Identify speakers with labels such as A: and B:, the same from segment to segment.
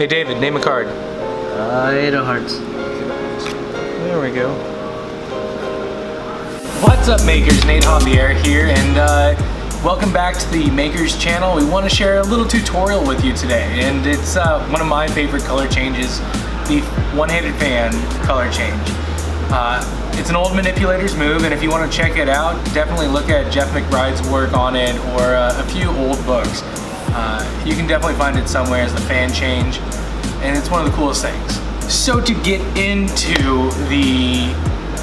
A: Hey David, name a card.
B: 8 of hearts.
A: There we go. What's up makers, Nate Javier here, and welcome back to the Makers channel. We want to share a little tutorial with you today, and it's one of my favorite color changes, the one-handed fan color change. It's an old manipulator's move, and if you want to check it out, definitely look at Jeff McBride's work on it or a few old books. You can definitely find it somewhere as the fan change, and it's one of the coolest things. So to get into the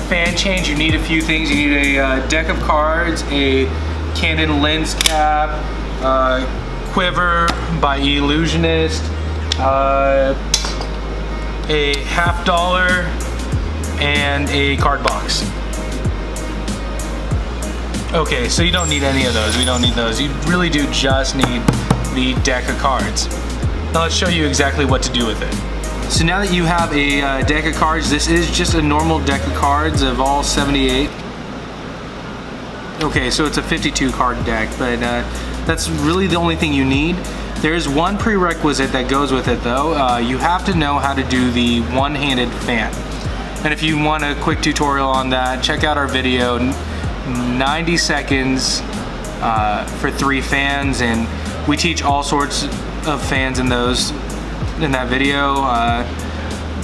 A: fan change, you need a few things. You need a deck of cards, a Canon lens cap, quiver by Illusionist, a $50, and a card box. Okay, so you don't need any of those. We don't need those. You really do just need the deck of cards. Now let's show you exactly what to do with it. So now that you have a deck of cards, this is just a normal deck of cards of all 78. Okay, so it's a 52 card deck, but that's really the only thing you need. There's one prerequisite that goes with it though. You have to know how to do the one-handed fan. And if you want a quick tutorial on that, check out our video, 90 seconds for 3 fans, and we teach all sorts of fans in that video.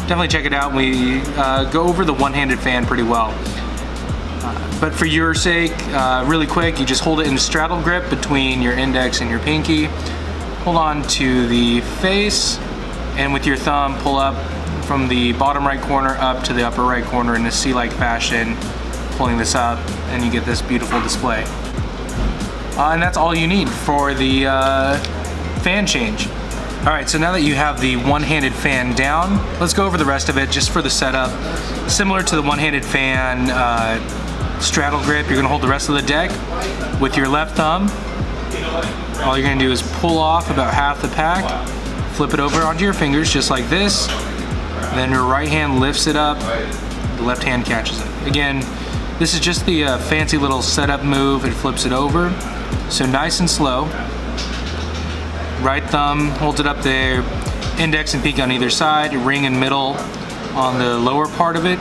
A: Definitely check it out. We go over the one-handed fan pretty well. But for your sake, really quick, you just hold it in straddle grip between your index and your pinky. Hold on to the face, and with your thumb, pull up from the bottom right corner up to the upper right corner in a C-like fashion, pulling this up, and you get this beautiful display. And that's all you need for the fan change. Alright, so now that you have the one-handed fan down, let's go over the rest of it just for the setup. Similar to the one-handed fan straddle grip, you're going to hold the rest of the deck with your left thumb. All you're going to do is pull off about half the pack, flip it over onto your fingers just like this. Then your right hand lifts it up, the left hand catches it. Again, this is just the fancy little setup move. It flips it over. So nice and slow. Right thumb holds it up there, index and pinky on either side, ring in middle on the lower part of it.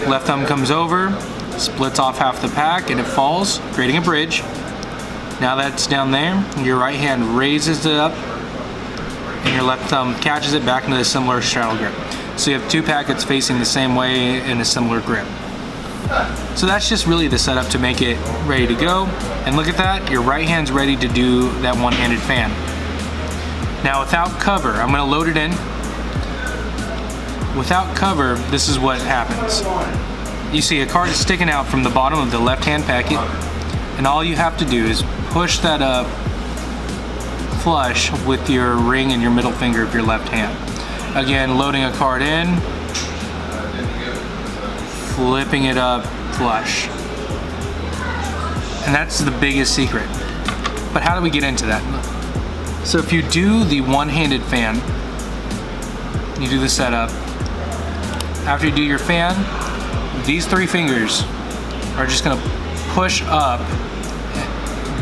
A: Left thumb comes over, splits off half the pack, and it falls, creating a bridge. Now that's down there, your right hand raises it up, and your left thumb catches it back into the similar straddle grip. So you have 2 packets facing the same way in a similar grip. So that's just really the setup to make it ready to go. And look at that, your right hand's ready to do that one-handed fan. Now without cover, I'm going to load it in. Without cover, this is what happens. You see a card is sticking out from the bottom of the left-hand packet, and all you have to do is push that up flush with your ring and your middle finger of your left hand. Again, loading a card in, flipping it up flush. And that's the biggest secret. But how do we get into that? So if you do the one-handed fan, you do the setup. After you do your fan, these 3 fingers are just gonna push up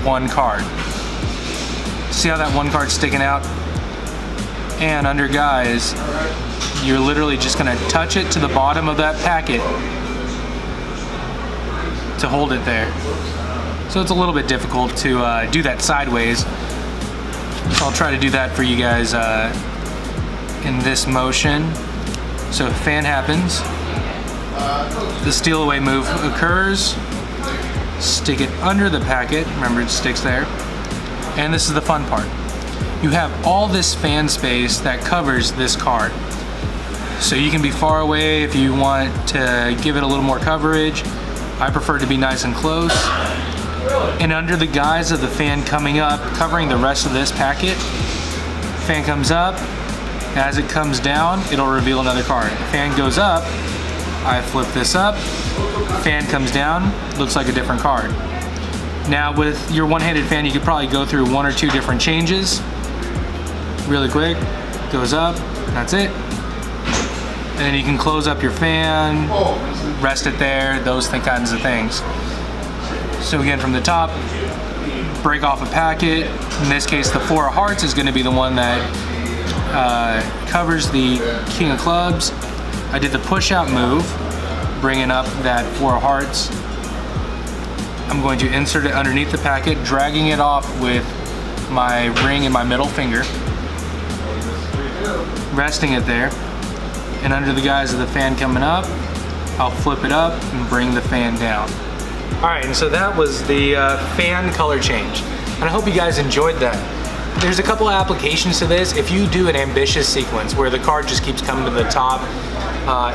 A: one card. See how that one card's sticking out? And under guys, you're literally just gonna touch it to the bottom of that packet to hold it there. So it's a little bit difficult to do that sideways. So I'll try to do that for you guys in this motion. So if fan happens, the steal away move occurs, stick it under the packet, remember it sticks there, and this is the fun part. You have all this fan space that covers this card. So you can be far away if you want to give it a little more coverage. I prefer to be nice and close. And under the guise of the fan coming up, covering the rest of this packet, fan comes up, as it comes down, it'll reveal another card. Fan goes up, I flip this up, fan comes down, looks like a different card. Now with your one-handed fan, you could probably go through 1 or 2 different changes. Really quick, goes up, that's it. And then you can close up your fan, rest it there, those kinds of things. So again, from the top, break off a packet. In this case, the 4 of hearts is going to be the one that covers the king of clubs. I did the push out move, bringing up that 4 of hearts. I'm going to insert it underneath the packet, dragging it off with my ring and my middle finger, resting it there, and under the guise of the fan coming up, I'll flip it up and bring the fan down. All right, and so that was the fan color change, and I hope you guys enjoyed that. There's a couple of applications to this. If you do an ambitious sequence where the card just keeps coming to the top,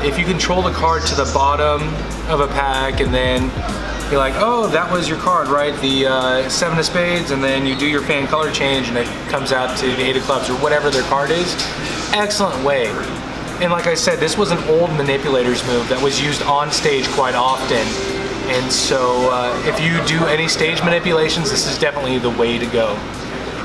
A: if you control the card to the bottom of a pack and then you're like, oh, that was your card, right? The 7 of spades, and then you do your fan color change and it comes out to the 8 of clubs or whatever their card is. Excellent way. And like I said, this was an old manipulator's move that was used on stage quite often. And so if you do any stage manipulations, this is definitely the way to go.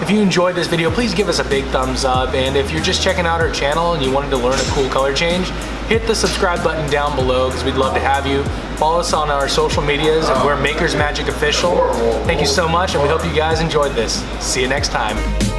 A: If you enjoyed this video, please give us a big thumbs up. And if you're just checking out our channel and you wanted to learn a cool color change, hit the subscribe button down below because we'd love to have you. Follow us on our social medias and we're Makers Magic Official. Thank you so much and we hope you guys enjoyed this. See you next time.